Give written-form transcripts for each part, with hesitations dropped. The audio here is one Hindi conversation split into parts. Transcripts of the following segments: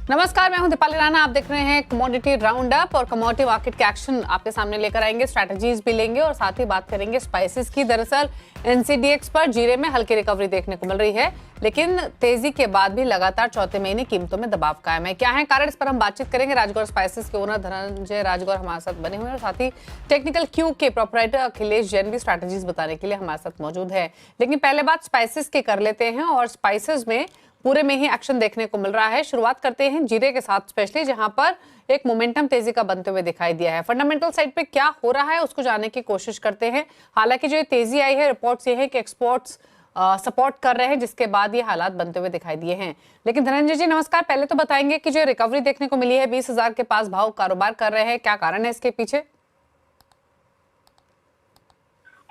नमस्कार, मैं हूं दीपाली राणा। आप देख रहे हैं कमोडिटी राउंड अप और कमोडिटी मार्केट के एक्शन आपके सामने लेकर आएंगे, स्ट्रैटेजीज भी लेंगे और साथ ही बात करेंगे स्पाइसेस की। दरअसल एनसीडीएक्स पर जीरे में हल्की रिकवरी देखने को मिल रही है, लेकिन तेजी के बाद भी लगातार चौथे महीने कीमतों में दबाव कायम है। क्या है कारण, इस पर हम बातचीत करेंगे। राजगौर स्पाइसेस के ओनर धनंजय राजगौर हमारे साथ बने हुए हैं और साथ ही टेक्निकल क्यू के प्रोपराइटर अखिलेश जैन भी स्ट्रैटेजीज बताने के लिए हमारे साथ मौजूद है। लेकिन पहले बात स्पाइसेस की कर लेते हैं और स्पाइसेस में पूरे में ही एक्शन देखने को मिल रहा है। शुरुआत करते हैं जीरे के साथ, स्पेशली जहां पर एक मोमेंटम तेजी का बनते हुए दिखाई दिया है। फंडामेंटल साइड पे क्या हो रहा है उसको जानने की कोशिश करते हैं। हालांकि जो ये तेजी आई है, रिपोर्ट्स ये है कि एक्सपोर्ट्स सपोर्ट कर रहे हैं, जिसके बाद ये हालात बनते हुए दिखाई दिए हैं। लेकिन धनंजय जी नमस्कार, पहले तो बताएंगे कि जो रिकवरी देखने को मिली है, 20,000 के पास भाव कारोबार कर रहे हैं, क्या कारण है इसके पीछे?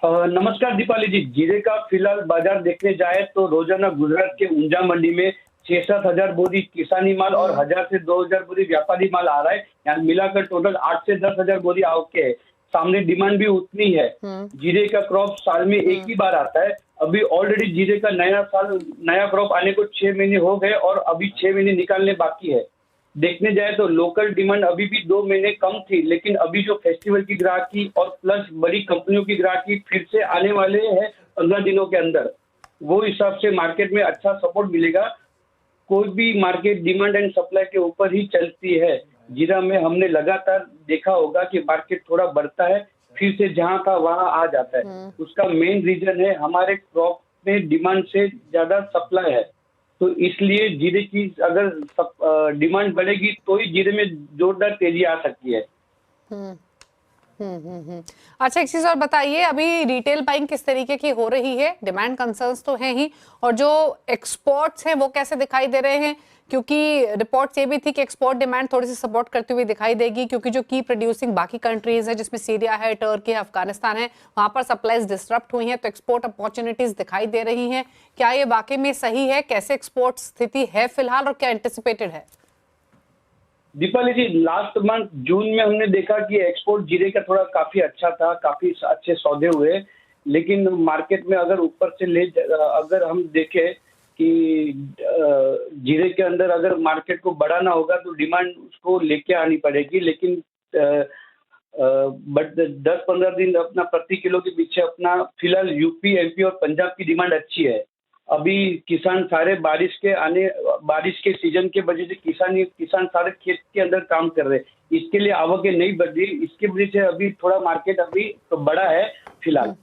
नमस्कार दीपाली जी। जीरे का फिलहाल बाजार देखने जाए तो रोजाना गुजरात के ऊंझा मंडी में 6-7 हजार बोरी किसानी माल और 1000 से 2000 बोरी व्यापारी माल आ रहा है। यहाँ मिलाकर टोटल 8 से 10 हजार बोरी आवक के है। सामने डिमांड भी उतनी है। जीरे का क्रॉप साल में एक ही बार आता है। अभी ऑलरेडी जीरे का नया क्रॉप आने को 6 महीने हो गए और अभी 6 महीने निकालने बाकी है। देखने जाए तो लोकल डिमांड अभी भी 2 महीने कम थी, लेकिन अभी जो फेस्टिवल की ग्राहकी और प्लस बड़ी कंपनियों की ग्राहकी फिर से आने वाले हैं 15 दिनों के अंदर, वो हिसाब से मार्केट में अच्छा सपोर्ट मिलेगा। कोई भी मार्केट डिमांड एंड सप्लाई के ऊपर ही चलती है। जीरा में हमने लगातार देखा होगा कि मार्केट थोड़ा बढ़ता है, फिर से जहां था वहां आ जाता है। उसका मेन रीजन है हमारे क्रॉप में डिमांड से ज्यादा सप्लाई है। तो इसलिए जीरे की अगर डिमांड बढ़ेगी तो ही जीरे में जोरदार तेजी आ सकती है। अच्छा, एक चीज और बताइए, अभी रिटेल बाइंग किस तरीके की हो रही है? डिमांड कंसर्न्स तो हैं ही, और जो एक्सपोर्ट्स हैं वो कैसे दिखाई दे रहे हैं? क्योंकि रिपोर्ट्स ये भी थी कि एक्सपोर्ट डिमांड थोड़ी सी सपोर्ट करती हुई दिखाई देगी, क्योंकि जो की प्रोड्यूसिंग बाकी कंट्रीज है, जिसमें सीरिया है, टर्की है, अफगानिस्तान है, वहां पर सप्लाईज डिसरप्ट हुई हैं, तो एक्सपोर्ट अपॉर्चुनिटीज दिखाई दे रही हैं। क्या ये वाकई में सही है? कैसे एक्सपोर्ट स्थिति है फिलहाल और क्या एंटिसिपेटेड है? दीपाली जी, लास्ट मंथ जून में हमने देखा कि एक्सपोर्ट जीरे का थोड़ा काफी अच्छा था, काफी अच्छे सौदे हुए। लेकिन मार्केट में अगर हम देखें कि जीरे के अंदर अगर मार्केट को बढ़ाना होगा तो डिमांड उसको लेके आनी पड़ेगी। लेकिन बट 10-15 दिन अपना प्रति किलो के पीछे अपना फिलहाल यूपी, एमपी और पंजाब की डिमांड अच्छी है। अभी किसान सारे बारिश के सीजन के वजह से किसान सारे खेत के अंदर काम कर रहे हैं। इसके लिए आवकें नहीं बढ़ रही, इसके वजह से अभी थोड़ा मार्केट अभी तो बड़ा है फिलहाल।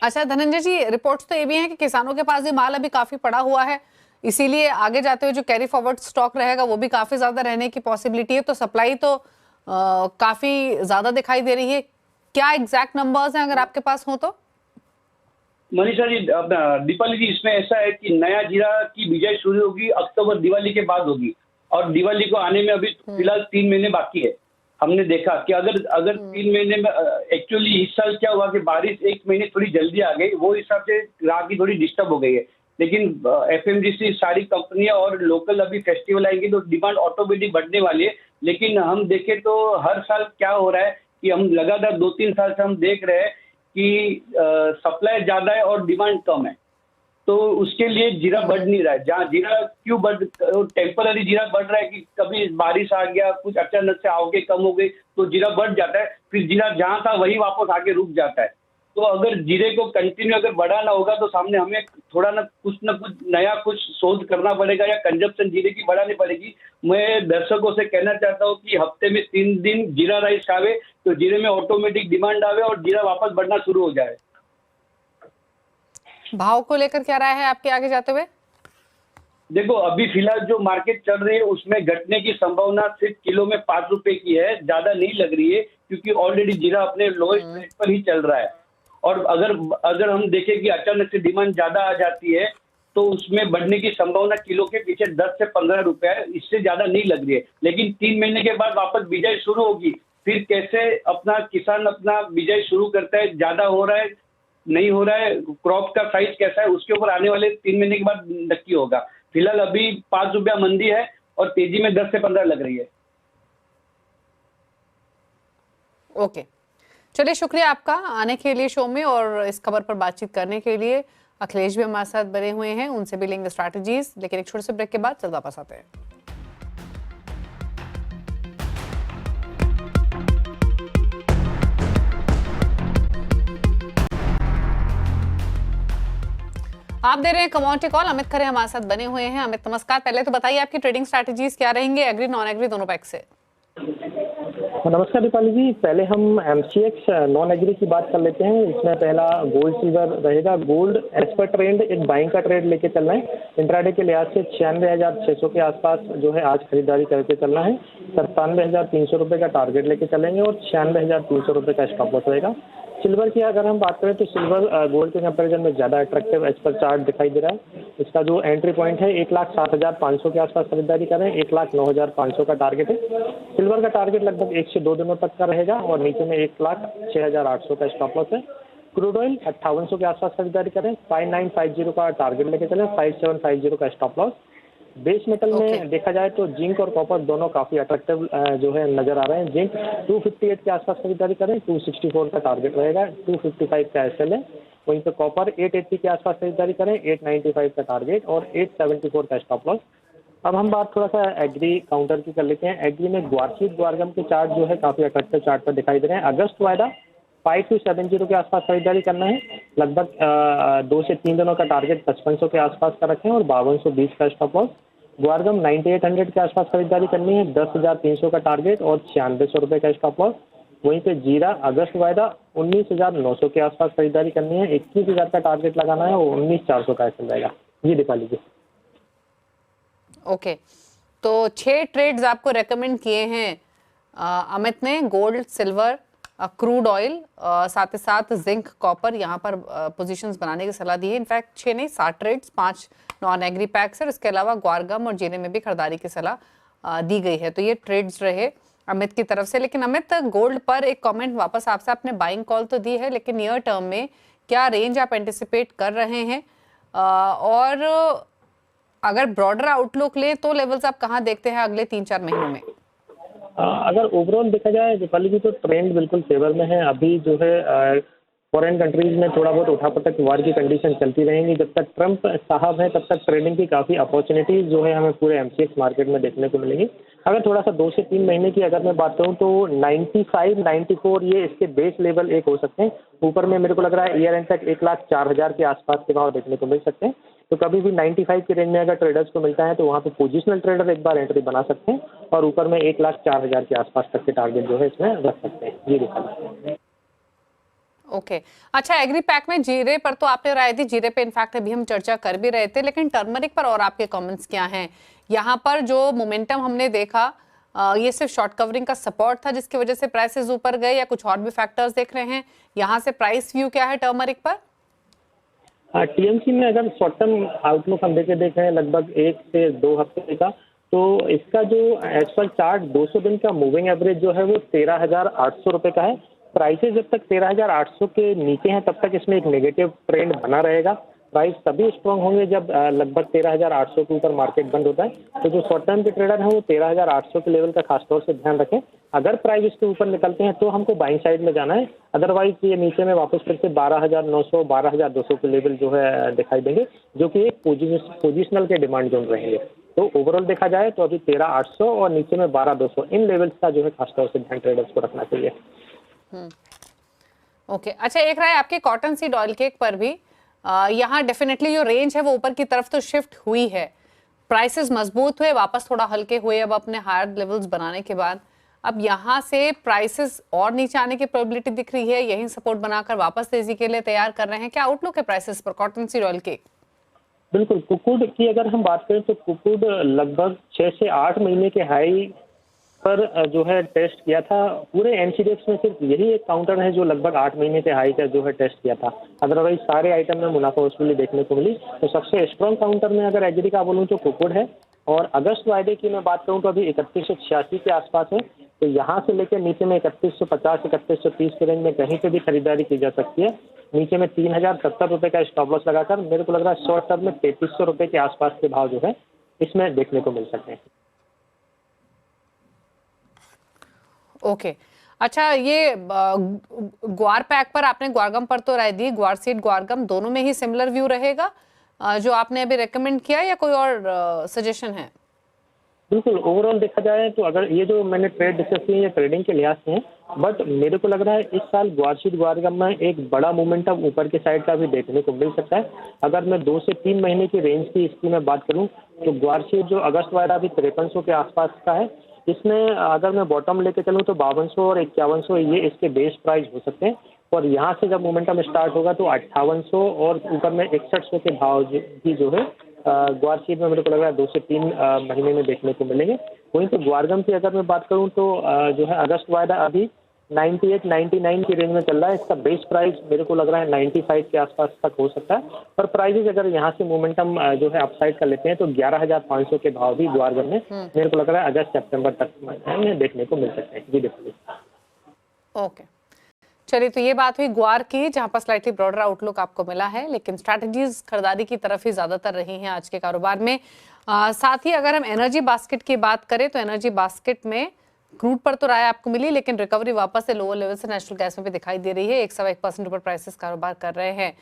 अच्छा धनंजय जी, रिपोर्ट्स तो ये भी हैं कि किसानों के पास भी माल अभी काफी पड़ा हुआ है, इसीलिए आगे जाते हुए जो कैरी फॉरवर्ड स्टॉक रहेगा वो भी काफी ज्यादा रहने की पॉसिबिलिटी है। तो सप्लाई तो काफी ज्यादा दिखाई दे रही है। क्या एग्जैक्ट नंबर्स हैं अगर आपके पास हो तो? मनीषा जी, दीपाली जी, इसमें ऐसा है कि नया जीरा की बिजाई शुरू होगी अक्टूबर दिवाली के बाद होगी और दिवाली को आने में अभी फिलहाल 3 महीने बाकी है। हमने देखा कि अगर 3 महीने में एक्चुअली इस साल क्या हुआ कि बारिश 1 महीने थोड़ी जल्दी आ गई, वो हिसाब से ग्राहकी थोड़ी डिस्टर्ब हो गई है। लेकिन एफएमजीसी सारी कंपनियां और लोकल अभी फेस्टिवल आएंगे तो डिमांड ऑटोमेटिक बढ़ने वाली है। लेकिन हम देखें तो हर साल क्या हो रहा है कि हम लगातार 2-3 साल से हम देख रहे हैं कि सप्लाई ज्यादा है और डिमांड कम है, तो उसके लिए जीरा बढ़ नहीं रहा है। जहाँ जीरा टेम्पररी जीरा बढ़ रहा है कि कभी बारिश आ गया, कुछ अचानक से आवकें कम हो गई तो जीरा बढ़ जाता है, फिर जीरा जहां था वही वापस आके रुक जाता है। तो अगर जीरे को कंटिन्यू अगर बढ़ाना होगा तो सामने हमें थोड़ा ना कुछ नया कुछ शोध करना पड़ेगा या कंजप्शन जीरे की बढ़ानी पड़ेगी। मैं दर्शकों से कहना चाहता हूँ कि हफ्ते में 3 दिन जीरा राइस आवे तो जीरे में ऑटोमेटिक डिमांड आवे और जीरा वापस बढ़ना शुरू हो जाए। भाव को लेकर क्या राय है आपके आगे जाते हुए? देखो, अभी फिलहाल जो मार्केट चल रही है उसमें घटने की संभावना सिर्फ किलो में 5 रुपए की है, ज्यादा नहीं लग रही है, क्योंकि ऑलरेडी जीरा अपने लोएस्ट रेट पर ही चल रहा है। और अगर हम देखें कि अचानक से डिमांड ज्यादा आ जाती है तो उसमें बढ़ने की संभावना किलो के पीछे 10 से 15 रुपए है, इससे ज्यादा नहीं लग रही है। लेकिन 3 महीने के बाद वापस बिजाई शुरू होगी, फिर कैसे किसान अपना बिजाई शुरू करता है, ज्यादा हो रहा है नहीं हो रहा है, क्रॉप का साइज कैसा है, उसके ऊपर आने वाले 3 महीने के बाद नक्की होगा। फिलहाल अभी 5 रुपया मंदी है और तेजी में 10 से 15 लग रही है। ओके, चलिए शुक्रिया आपका आने के लिए शो में और इस खबर पर बातचीत करने के लिए। अखिलेश भी हमारे साथ बने हुए हैं, उनसे भी लेंगे स्ट्रैटेजीज, लेकिन एक छोटे से ब्रेक के बाद जल्द वापस आते हैं। आप दे रहे हैं कमोडिटी कॉल, अमित खरे हमारे साथ बने हुए हैं। अमित नमस्कार। पहले तो बताइए आपकी ट्रेडिंग स्ट्रैटेजीज क्या रहेंगे, एग्री नॉन एग्री दोनों पैक से। नमस्कार दीपाली जी। पहले हम एमसीएक्स नॉन एग्री की बात कर लेते हैं। इसमें पहला गोल्ड सिल्वर रहेगा। गोल्ड एज पर ट्रेंड एक बाइंग का ट्रेड लेके चलना है। इंट्राडे के लिहाज से 96,600 के आसपास जो है आज खरीदारी करके चलना है। 97,300 रुपये का टारगेट लेके चलेंगे और 96,300 रुपये का स्टॉप लॉस रहेगा। सिल्वर की अगर हम बात करें तो सिल्वर गोल्ड के कंपैरिजन में ज़्यादा अट्रैक्टिव एज पर चार्ट दिखाई दे रहा है। इसका जो एंट्री पॉइंट है 1,07,500 के आसपास खरीदारी करें। 1,09,500 का टारगेट है। सिल्वर का टारगेट लगभग 1 से 2 दिनों तक का रहेगा और नीचे में 1,06,800 का स्टॉप लॉस है। क्रूड ऑयल 5800 के आसपास खरीदारी करें। 5950 का टारगेट लेके चलें। 5750 का स्टॉप लॉस। बेस मेटल में देखा जाए तो जिंक और कॉपर दोनों काफ़ी अट्रैक्टिव जो है नज़र आ रहे हैं। जिंक 258 के आसपास खरीदारी करें। 264 का टारगेट रहेगा। 255 का एसएल है। वहीं पे कॉपर 880 के आसपास खरीदारी करें। 895 का टारगेट और 874 का स्टॉप लॉस। अब हम बात थोड़ा सा एग्री काउंटर की कर लेते हैं। एग्री में ग्वारसीड ग्वारगम के चार्ट जो है काफ़ी अट्रैक्टिव चार्ट पर दिखाई दे रहे हैं। अगस्त वायदा 5270 के आसपास खरीदारी करना है। लगभग 2 से 3 दिनों का टारगेट 5500 के आसपास का रखें और 5220 का स्टॉप लॉस। ग्वारगम 9800 के आसपास खरीदारी करनी है। 10,300 का टारगेट और 9600 रुपये का स्टॉप लॉस। वहीं पे जीरा अगस्त वायदा 19,900 के आसपास खरीदारी करनी है। 21,000 का टारगेट लगाना है और 19,400 का चल जाएगा। जी दिखा लीजिए। ओके, तो 6 ट्रेड्स आपको रेकमेंड किए हैं अमित ने। गोल्ड, सिल्वर, क्रूड ऑयल, साथ ही साथ जिंक, कॉपर, यहाँ पर पोजीशंस बनाने की सलाह दी है। इनफैक्ट 6 नहीं 7 ट्रेड्स, 5 नॉन एग्री पैक्स है। इसके अलावा ग्वारगम और जीरे में भी खरीदारी की सलाह दी गई है। तो ये ट्रेड्स रहे अमित की तरफ से। लेकिन अमित, गोल्ड पर एक कमेंट वापस आपसे, आपने बाइंग कॉल तो दी है लेकिन नियर टर्म में क्या रेंज आप एंटिसिपेट कर रहे हैं, और अगर ब्रॉडर आउटलुक ले तो लेवल्स आप कहाँ देखते हैं अगले 3-4 महीनों में? अगर ओवरऑल देखा जाए दीपाली जी तो ट्रेंड बिल्कुल फेवर में है। अभी जो है फॉरेन कंट्रीज में थोड़ा बहुत उठापटक वार की कंडीशन चलती रहेंगी। जब तक ट्रंप साहब है तब तक ट्रेडिंग की काफ़ी अपॉर्चुनिटीज जो है हमें पूरे एमसीएक्स मार्केट में देखने को मिलेंगी। अगर थोड़ा सा 2 से 3 महीने की अगर मैं बात करूँ तो 95-94 ये इसके बेस लेवल एक हो सकते हैं। ऊपर में मेरे को लग रहा है ईयर एंड तक 1,04,000 के आसपास के भाव देखने को मिल सकते हैं। तो कभी भी 95 की रेंज में अगर ट्रेडर्स को मिलता है तो वहाँ पे पोजिशनल ट्रेडर एक बार एंट्री बना सकते हैं और ऊपर में 1,04,000 के आसपास तक के टारगेट जो है इसमें रख सकते हैं। जी दिखा। ओके, अच्छा, एग्री पैक में जीरे पर तो आपने राय दी। जीरे पे इनफैक्ट अभी हम चर्चा कर भी रहे थे, लेकिन टर्मरिक पर और आपके कमेंट्स क्या हैं? यहाँ पर जो मोमेंटम हमने देखा, ये सिर्फ शॉर्ट कवरिंग का सपोर्ट था जिसकी वजह से प्राइसेस ऊपर गए, या कुछ और भी फैक्टर्स देख रहे हैं? यहाँ से प्राइस व्यू क्या है टर्मरिक पर? टीएमसी में अगर शॉर्ट टर्म आउटलुक हम देख रहे हैं लगभग 1 से 2 हफ्ते का, तो इसका जो एज पर चार्ट 200 दिन का मूविंग एवरेज जो है वो 13,800 रुपये का है। प्राइसेस जब तक 13,800 के नीचे हैं तब तक इसमें एक नेगेटिव ट्रेंड बना रहेगा। प्राइस तभी स्ट्रॉन्ग होंगे जब लगभग 13,800 के ऊपर मार्केट बंद होता है। तो जो शॉर्ट टर्म के ट्रेडर हैं वो 13,800 के लेवल का खासतौर से ध्यान रखें। अगर प्राइस इसके ऊपर निकलते हैं तो हमको बाइंग साइड में जाना है। अदरवाइज ये नीचे में वापस फिर से 12,900 12,200 के लेवल जो है दिखाई देंगे, जो कि एक पोजिशनल के डिमांड जोन रहेंगे। तो ओवरऑल देखा जाए तो अभी 13,800 और नीचे में 12,200 इन लेवल्स का जो है खासतौर से ध्यान ट्रेडर्स को रखना चाहिए। ओके, अच्छा, एक राय आपके कॉटन सीड ऑयल केक पर भी। यहाँ डेफिनेटली जो रेंज है वो ऊपर की तरफ तो शिफ्ट हुई है। प्राइसेस मजबूत हुए, वापस थोड़ा हल्के हुए अब अपने हायर लेवल्स बनाने के बाद। अब यहाँ से प्राइसेस और नीचे आने की प्रोबेबिलिटी दिख रही है, यही सपोर्ट बनाकर वापस तेजी के लिए तैयार कर रहे हैं। क्या आउटलुक है प्राइसेस पर कॉटन सीड ऑयल केक? बिल्कुल, कुकुड की अगर हम बात करें तो कुकुड लगभग 6 से 8 महीने के हाई पर जो है टेस्ट किया था। पूरे एनसीडीएक्स में सिर्फ यही एक काउंटर है जो लगभग 8 महीने के हाई का जो है टेस्ट किया था। अदरवाइज सारे आइटम में मुनाफा वसूली देखने को मिली। तो सबसे स्ट्रॉन्ग काउंटर में अगर एग्री का बोलूँ तो कुकुड है। और अगस्त वायदे की मैं बात करूँ तो अभी 3186 के आसपास है। तो यहाँ से लेकर नीचे में 3150 3130 के रेंज में कहीं पे भी खरीदारी की जा सकती है। नीचे में 3,070 रुपये का स्टॉप लॉस लगाकर मेरे को लग रहा है शॉर्ट टर्म में 3300 रुपये के आसपास के भाव जो है इसमें देखने को मिल सकते हैं। ओके, अच्छा, ये ग्वार पैक पर आपने ग्वारगम पर तो राय दी। ग्वार सीड ग्वारगम दोनों में ही सिमिलर व्यू रहेगा जो आपने अभी रेकमेंड किया, या कोई और सजेशन है? बिल्कुल, ओवरऑल देखा जाए तो अगर ये जो मैंने ट्रेड डिस्कस किए ये ट्रेडिंग के लिहाज से हैं, बट मेरे को लग रहा है इस साल ग्वारशीट ग्वारगम में एक बड़ा मोमेंटम ऊपर के साइड का भी देखने को मिल सकता है। अगर मैं 2 से 3 महीने की रेंज की इसकी मैं बात करूँ, तो ग्वारशीट जो अगस्त वाला अभी 5300 के आसपास का है, इसमें अगर मैं बॉटम लेके चलूँ तो 5200 और 5100 ये इसके बेस प्राइस हो सकते हैं। और यहाँ से जब मोमेंटम स्टार्ट होगा तो 5800 और ऊपर में 6100 के भाव भी जो है ग्वारशीट में मेरे को लग रहा है 2 से 3 महीने में देखने को मिलेंगे। वहीं तो ग्वारगम की अगर मैं बात करूं तो जो है अगस्त वायदा अभी 98-99 की रेंज में चल रहा है। इसका बेस प्राइस मेरे को लग रहा है 95 के आसपास तक हो सकता है। पर प्राइसेस अगर यहाँ से मोमेंटम जो है अपसाइड कर लेते हैं तो 11,500 के भाव भी ग्वारगम में मेरे को लग रहा है अगस्त सितंबर तक में देखने को मिल सकते हैं। जी देखिए। ओके, चलिए, तो ये बात हुई ग्वार की, जहां पर स्लाइटली ब्रॉडर आउटलुक आपको मिला है, लेकिन स्ट्रैटेजीज खरीदारी की तरफ ही ज्यादातर रही हैं आज के कारोबार में। साथ ही अगर हम एनर्जी बास्केट की बात करें तो एनर्जी बास्केट में क्रूड पर तो राय आपको मिली, लेकिन रिकवरी वापस से लोअर लेवल से नेचुरल गैस में भी दिखाई दे रही है। 1.1% ऊपर प्राइसेस कारोबार कर रहे हैं।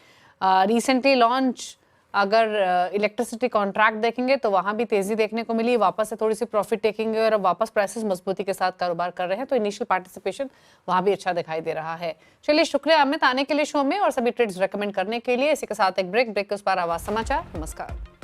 रिसेंटली लॉन्च अगर इलेक्ट्रिसिटी कॉन्ट्रैक्ट देखेंगे तो वहां भी तेजी देखने को मिली, वापस से थोड़ी सी प्रॉफिट टेकिंग और अब वापस प्राइसेस मजबूती के साथ कारोबार कर रहे हैं, तो इनिशियल पार्टिसिपेशन वहां भी अच्छा दिखाई दे रहा है। चलिए, शुक्रिया अमित आने के लिए शो में और सभी ट्रेड्स रेकमेंड करने के लिए। इसी के साथ एक ब्रेक के उस पर आवाज समाचार। नमस्कार।